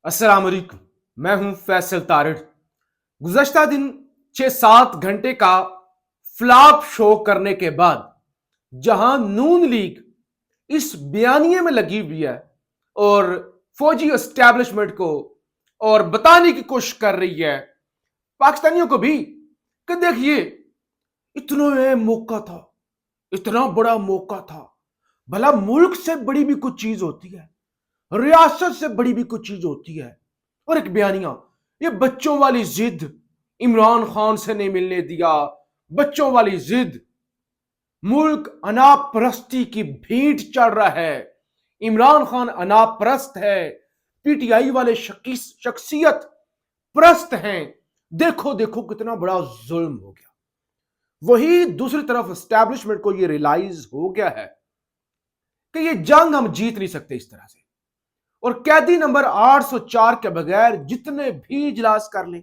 السلام علیکم، میں ہوں فیصل تارڑ۔ گزشتہ دن 6-7 گھنٹے کا فلاپ شو کرنے کے بعد جہاں نون لیگ اس بیانیے میں لگی ہوئی ہے اور فوجی اسٹیبلشمنٹ کو اور بتانے کی کوشش کر رہی ہے پاکستانیوں کو بھی کہ دیکھیے اتنا اہم موقع تھا، اتنا بڑا موقع تھا، بھلا ملک سے بڑی بھی کچھ چیز ہوتی ہے، ریاست سے بڑی بھی کچھ چیز ہوتی ہے۔ اور ایک بیانیہ، یہ بچوں والی ضد، عمران خان سے نہیں ملنے دیا، بچوں والی ضد، ملک انا پرستی کی بھیٹ چڑھ رہا ہے، عمران خان انا پرست ہے، پی ٹی آئی والے شخصیت پرست ہیں، دیکھو دیکھو کتنا بڑا ظلم ہو گیا۔ وہی دوسری طرف اسٹیبلشمنٹ کو یہ ریلائز ہو گیا ہے کہ یہ جنگ ہم جیت نہیں سکتے اس طرح سے، اور قیدی نمبر 804 کے بغیر جتنے بھی اجلاس کر لیں،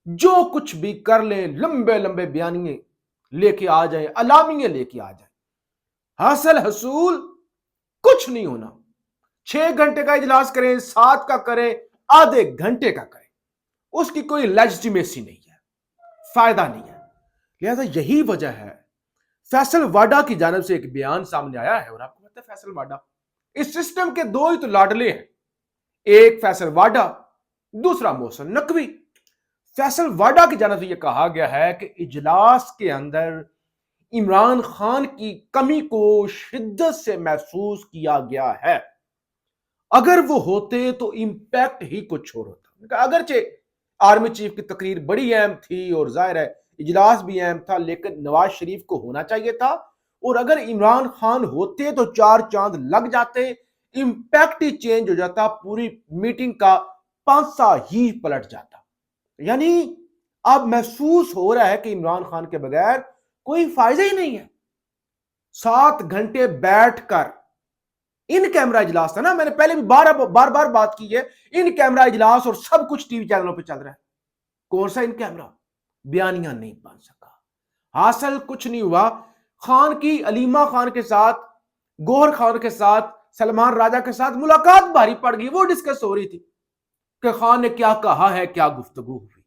جو کچھ بھی کر لیں، لمبے لمبے بیانیے لے کے آ جائیں، اعلامیے لے کے آ جائیں، حاصل حصول کچھ نہیں ہونا۔ 6 گھنٹے کا اجلاس کریں، 7 کا کریں، آدھے گھنٹے کا کریں، اس کی کوئی لیجٹیمیسی نہیں ہے، فائدہ نہیں ہے۔ لہذا یہی وجہ ہے فیصل واڈا کی جانب سے ایک بیان سامنے آیا ہے، اور آپ کو پتہ ہے فیصل واڈا اس سسٹم کے دو ہی تو لاڈلے ہیں، ایک فیصل واڈا، دوسرا محسن نقوی۔ فیصل واڈا کی جانب سے یہ کہا گیا ہے کہ اجلاس کے اندر عمران خان کی کمی کو شدت سے محسوس کیا گیا ہے، اگر وہ ہوتے تو امپیکٹ ہی کچھ اور ہوتا۔ اگرچہ آرمی چیف کی تقریر بڑی اہم تھی اور ظاہر ہے اجلاس بھی اہم تھا، لیکن نواز شریف کو ہونا چاہیے تھا، اور اگر عمران خان ہوتے تو 4 چاند لگ جاتے، امپیکٹ ہی چینج ہو جاتا، پوری میٹنگ کا پانسا ہی پلٹ جاتا۔ یعنی اب محسوس ہو رہا ہے کہ عمران خان کے بغیر کوئی فائدہ ہی نہیں ہے۔ 7 گھنٹے بیٹھ کر ان کیمرہ اجلاس تھا نا، میں نے پہلے بھی بار بار بات کی ہے، ان کیمرہ اجلاس اور سب کچھ ٹی وی چینلوں پہ چل رہا ہے، کون سا ان کیمرہ؟ بیانیہ نہیں بن سکا، حاصل کچھ نہیں ہوا۔ خان کی علیمہ خان کے ساتھ، گوہر خان کے ساتھ، سلمان راجہ کے ساتھ ملاقات بھاری پڑ گئی، وہ ڈسکس ہو رہی تھی کہ خان نے کیا کہا ہے، کیا گفتگو ہوئی،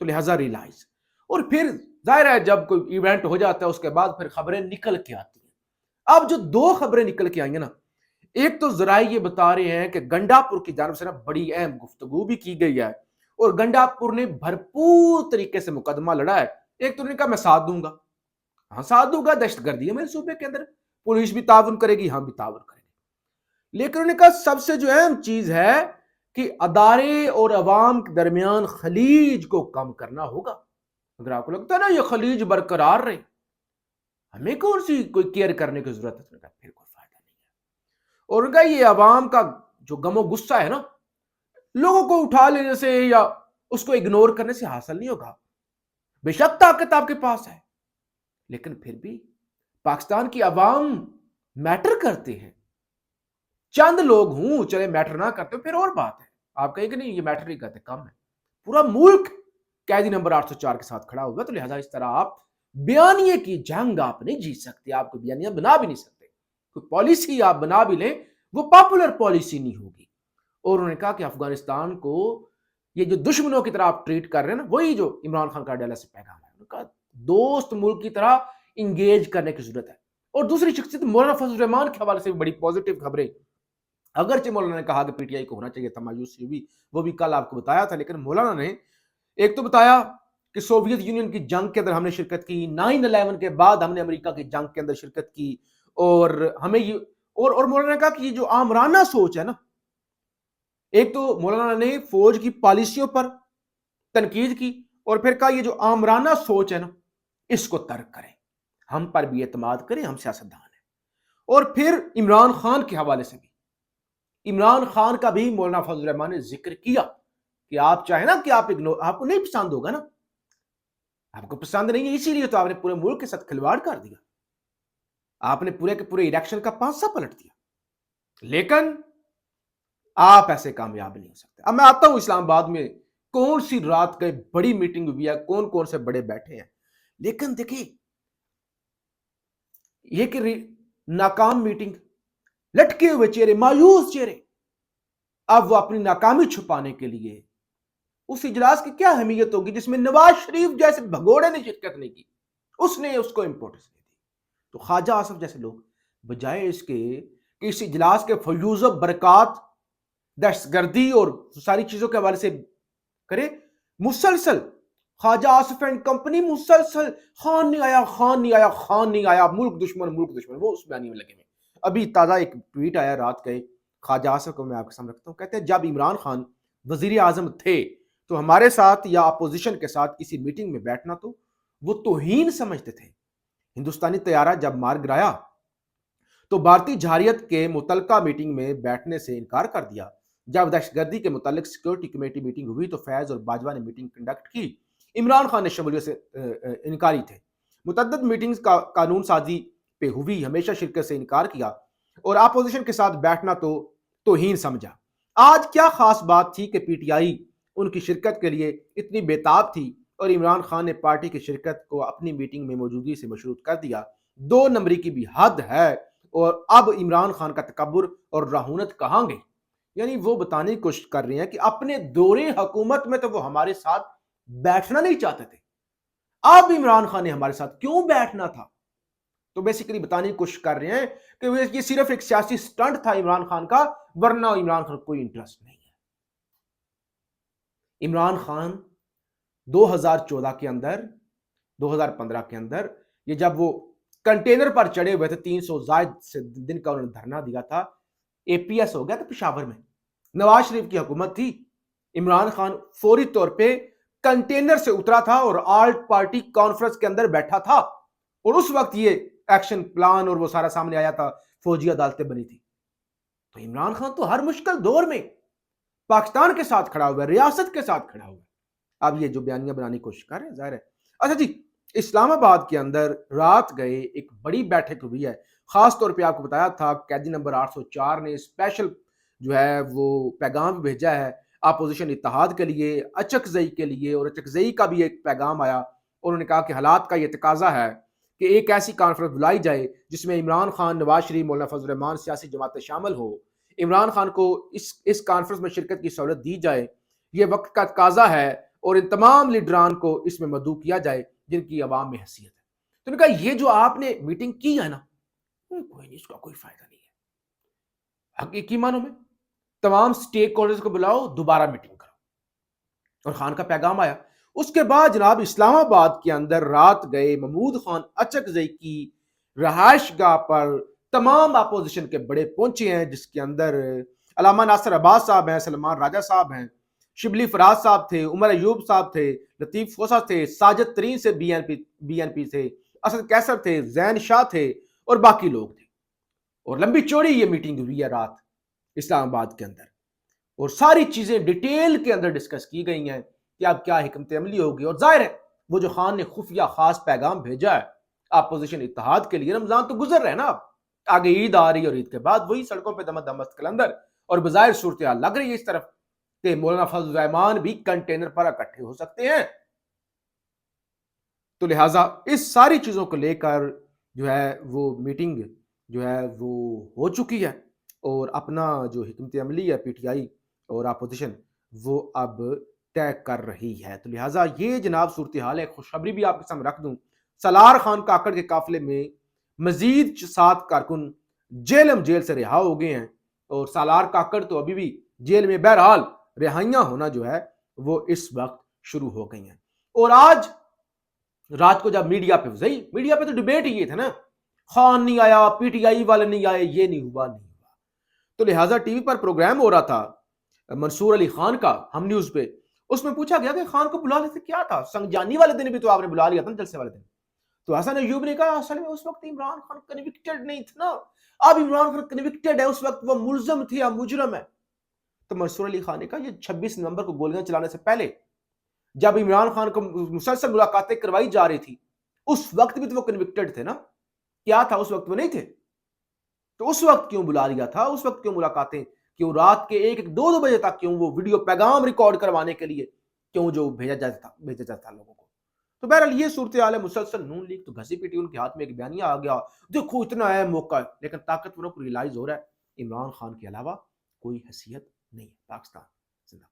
تو لہذا ریلائز۔ اور پھر ظاہر ہے جب کوئی ایونٹ ہو جاتا ہے اس کے بعد پھر خبریں نکل کے آتی ہیں۔ اب جو 2 خبریں نکل کے آئی ہیں نا، ایک تو ذرائع یہ بتا رہے ہیں کہ گنڈا پور کی جانب سے نا بڑی اہم گفتگو بھی کی گئی ہے، اور گنڈا پور نے بھرپور طریقے سے مقدمہ لڑا ہے۔ ایک تو نے کہا میں ساتھ دوں گا، ہاں ساتھ دوں گا، دہشت گردی ہے میرے صوبے کے اندر، پولیس بھی تعاون کرے گی، ہاں بھی تعاون کرے گی، لیکن انہوں نے کہا سب سے جو اہم چیز ہے کہ ادارے اور عوام کے درمیان خلیج کو کم کرنا ہوگا۔ اگر آپ کو لگتا ہے نا یہ خلیج برقرار رہے، ہمیں کون سی کوئی کیئر کرنے کی ضرورت ہے، پھر کوئی فائدہ نہیں ہے۔ اور ان کا یہ عوام کا جو غم و غصہ ہے نا، لوگوں کو اٹھا لینے سے یا اس کو اگنور کرنے سے حاصل نہیں ہوگا۔ بے شک طاقت آپ کے پاس ہے، لیکن پھر بھی پاکستان کی عوام میٹر کرتے ہیں۔ چند لوگ ہوں چلے میٹر نہ کرتے پھر اور بات ہے، آپ کہیں کہ نہیں یہ میٹر نہیں کرتے، کم ہے۔ پورا ملک قیدی نمبر 804 کے ساتھ کھڑا ہوگا، تو لہذا اس طرح آپ بیانیے کی جنگ آپ نہیں جیت سکتے، آپ کو بیانیہ بنا بھی نہیں سکتے، کوئی پالیسی آپ بنا بھی لیں وہ پاپولر پالیسی نہیں ہوگی۔ اور انہوں نے کہا کہ افغانستان کو یہ جو دشمنوں کی طرح آپ ٹریٹ کر رہے ہیں نا، وہی جو عمران خان کا ڈیلا سے پیغام ہے، انہوں نے کہا دوست ملک کی طرح انگیج کرنے کی ضرورت ہے۔ اور دوسری شخصیت مولانا فضل الرحمان کے حوالے سے بڑی پازیٹیو خبریں، اگرچہ مولانا نے کہا کہ پی ٹی آئی کو ہونا چاہیے تھا، مایوسی ہوئی، وہ بھی کل آپ کو بتایا تھا، لیکن مولانا نے ایک تو بتایا کہ سوویت یونین کی جنگ کے اندر ہم نے شرکت کی، 9/11 کے بعد ہم نے امریکہ کی جنگ کے اندر شرکت کی، اور ہمیں یہ اور مولانا نے کہا کہ یہ جو آمرانہ سوچ ہے نا، ایک تو مولانا نے فوج کی پالیسیوں پر تنقید کی، اور پھر کہا یہ جو آمرانہ سوچ ہے نا اس کو ترک کریں، ہم پر بھی اعتماد کریں، ہم سیاستدان ہیں۔ اور پھر عمران خان کے حوالے سے بھی، عمران خان کا بھی مولانا فضل الرحمان نے ذکر کیا کہ آپ چاہیں نا کہ آپ کو نہیں پسند ہوگا نا، آپ کو پسند نہیں ہے اسی لیے تو آپ نے پورے ملک کے ساتھ کھلواڑ کر دیا، آپ نے پورے کے پورے الیکشن کا پانسا پلٹ دیا، لیکن آپ ایسے کامیاب نہیں ہو سکتے۔ اب میں آتا ہوں اسلام آباد میں کون سی رات گئے بڑی میٹنگ ہوئی ہے، کون سے بڑے بیٹھے ہیں، لیکن دیکھیں یہ کہ ناکام میٹنگ، لٹکے ہوئے چہرے، مایوس چہرے، اب وہ اپنی ناکامی چھپانے کے لیے اس اجلاس کی کیا اہمیت ہوگی جس میں نواز شریف جیسے بھگوڑے نے شرکت نہیں کی، اس نے اس کو امپورٹنس نہیں دی. تو خواجہ آصف جیسے لوگ بجائے اس کے کہ اس اجلاس کے فیوز و برکات دہشت گردی اور ساری چیزوں کے حوالے سے کرے، مسلسل خواجہ آصف اینڈ کمپنی مسلسل خان نہیں آیا، خان نہیں آیا، خان نہیں آیا، ملک دشمن، ملک دشمن، وہ اس بیانی میں لگے ہوئے. ابھی تازہ ایک ٹویٹ آیا رات کے خواجہ آصف کو میں آپ کے سامنے رکھتا ہوں. کہتے ہیں جب عمران خان وزیر اعظم تھے تو ہمارے ساتھ یا اپوزیشن کے ساتھ کسی میٹنگ میں بیٹھنا تو وہ توہین سمجھتے تھے. ہندوستانی طیارہ جب مار گرایا تو بھارتی جارحیت کے متعلقہ میٹنگ میں بیٹھنے سے انکار کر دیا. جب دہشت گردی کے متعلق سیکورٹی کمیٹی میٹنگ ہوئی تو فیض اور باجوہ نے میٹنگ کنڈکٹ کی. عمران خان نے شمولیت سے انکاری تھے. متعدد میٹنگز کا قانون سازی پہ ہوئی، ہمیشہ شرکت سے انکار کیا اور اپوزیشن کے ساتھ بیٹھنا تو توہین سمجھا. آج کیا خاص بات تھی کہ پی ٹی آئی ان کی شرکت کے لیے اتنی بےتاب تھی اور عمران خان نے پارٹی کی شرکت کو اپنی میٹنگ میں موجودگی سے مشروط کر دیا. 2 نمبری کی بھی حد ہے. اور اب عمران خان کا تکبر اور رہونت کہاں گئی؟ یعنی وہ بتانے کی کوشش کر رہے ہیں کہ اپنے دورے حکومت میں تو وہ ہمارے ساتھ بیٹھنا نہیں چاہتے تھے، اب عمران خان نے ہمارے ساتھ کیوں بیٹھنا تھا. تو بیسیکلی بتانے کی کوشش کر رہے ہیں کہ یہ صرف ایک سیاسی سٹنٹ تھا عمران خان کا، ورنہ عمران خان کوئی انٹرسٹ نہیں ہے. عمران خان 2014 کے اندر 2015 کے اندر یہ جب وہ کنٹینر پر چڑھے ہوئے تھے، 300 زائد سے دن کا انہوں نے دھرنا دیا تھا، اے پی ایس ہو گیا تھا پشاور میں، نواز شریف کی حکومت تھی. عمران خان فوری طور پہ کنٹینر سے اترا تھا اور آلٹ پارٹی کانفرنس کے اندر بیٹھا تھا، اور اس وقت یہ ایکشن پلان اور وہ سارا سامنے آیا تھا، فوجی عدالتیں بنی تھی. تو عمران خان تو ہر مشکل دور میں پاکستان کے ساتھ کھڑا ہوا ہے، ریاست کے ساتھ کھڑا ہوا ہے. اب یہ جو بیانیاں بنانے کی کوشش کر رہے ہیں ظاہر ہے. اچھا جی، اسلام آباد کے اندر رات گئے ایک بڑی بیٹھک ہوئی ہے. خاص طور پہ آپ کو بتایا تھا قیدی نمبر 804 نے اسپیشل جو ہے وہ پیغام بھیجا ہے اپوزیشن اتحاد کے لیے، اچک زئی کے لیے، اور اچک زئی کا بھی ایک پیغام آیا. انہوں نے کہا کہ حالات کا یہ تقاضا ہے کہ ایک ایسی کانفرنس بلائی جائے جس میں عمران خان، نواز شریف، مولانا فضل الرحمان، سیاسی جماعتیں شامل ہو. عمران خان کو اس کانفرنس میں شرکت کی سہولت دی جائے، یہ وقت کا تقاضا ہے، اور ان تمام لیڈران کو اس میں مدعو کیا جائے جن کی عوام میں حیثیت ہے. تو انہوں نے کہا یہ جو آپ نے میٹنگ کی ہے نا، کوئی نہیں، اس کا کوئی فائدہ نہیں ہے. حقیقی معنوں میں تمام سٹیک ہولڈرز کو بلاؤ، دوبارہ میٹنگ کرو. اور خان کا پیغام آیا. اس کے بعد جناب اسلام آباد کے اندر رات گئے محمود خان اچک زئی کی رہائش گاہ پر تمام اپوزیشن کے بڑے پہنچے ہیں، جس کے اندر علامہ ناصر عباس صاحب ہیں، سلمان راجہ صاحب ہیں، شبلی فراز صاحب تھے، عمر ایوب صاحب تھے، لطیف خوسا تھے، ساجد ترین سے بی این پی تھے، اسد کیسر تھے، زین شاہ تھے، اور باقی لوگ تھے. اور لمبی چوڑی یہ میٹنگ ہوئی ہے رات اسلام آباد کے اندر، اور ساری چیزیں ڈیٹیل کے اندر ڈسکس کی گئی ہیں کہ اب کیا حکمت عملی ہوگی. اور ظاہر ہے وہ جو خان نے خفیہ خاص پیغام بھیجا ہے اپوزیشن اتحاد کے لیے، رمضان تو گزر رہے ہیں نا، اب آگے عید آ رہی ہے، اور عید کے بعد وہی سڑکوں پہ دم دمست کلندر، اور بظاہر صورتحال لگ رہی ہے اس طرف کہ مولانا فضل الرحمان بھی کنٹینر پر اکٹھے ہو سکتے ہیں. تو لہٰذا اس ساری چیزوں کو لے کر جو ہے وہ میٹنگ جو ہے وہ ہو چکی ہے، اور اپنا جو حکمت عملی ہے پی ٹی آئی اور اپوزیشن وہ اب طے کر رہی ہے. تو لہٰذا یہ جناب صورتحال ہے. خوشخبری بھی آپ کے سامنے رکھ دوں، سالار خان کاکڑ کے قافلے میں مزید 7 کارکن جیل سے رہا ہو گئے ہیں، اور سالار کاکڑ تو ابھی بھی جیل میں. بہرحال رہائیاں ہونا جو ہے وہ اس وقت شروع ہو گئی ہیں. اور آج رات کو جب میڈیا پہ تو ڈیبیٹ ہی یہ تھا نا، خان نہیں آیا، پی ٹی آئی والے نہیں آئے، یہ نہیں ہوا. تو لہٰذا ٹی وی پر پروگرام ہو رہا تھا منصور علی خان کا، ہم نیوز پہ، اس میں پوچھا گیا کہ خان کو بلا لیتے کیا تھا، سنگجانی والے دن بھی تو آپ نے بلا لیا تھا جلسے والے دن. تو حسن ایوب نے کہا اصل میں اس وقت عمران خان کنوکٹڈ نہیں تھا نا، اب عمران خان کنوکٹڈ ہے، اس وقت وہ ملزم تھے یا مجرم ہے. تو منصور علی خان نے کہا یہ 26 نومبر کو گولیاں چلانے سے پہلے جب عمران خان کو مسلسل ملاقاتیں کروائی جا رہی تھی، اس وقت بھی تو وہ کنوکٹڈ تھے نا، کیا تھا اس وقت وہ نہیں تھے؟ تو اس وقت کیوں بلا لیا تھا، اس وقت کیوں ملاقاتیں، کیوں رات کے 1-2 بجے تک کیوں وہ ویڈیو پیغام ریکارڈ کروانے کے لیے کیوں جو بھیجا جاتا تھا لوگوں کو. تو بہرحال یہ صورتحال ہے. مسلسل نون لیگ تو گھسی پیٹی، ان کے ہاتھ میں ایک بیانیہ آ گیا، دیکھو اتنا ہے موقع ہے، لیکن طاقتوروں کو ریلائز ہو رہا ہے عمران خان کے علاوہ کوئی حیثیت نہیں ہے. پاکستان زندہ باد.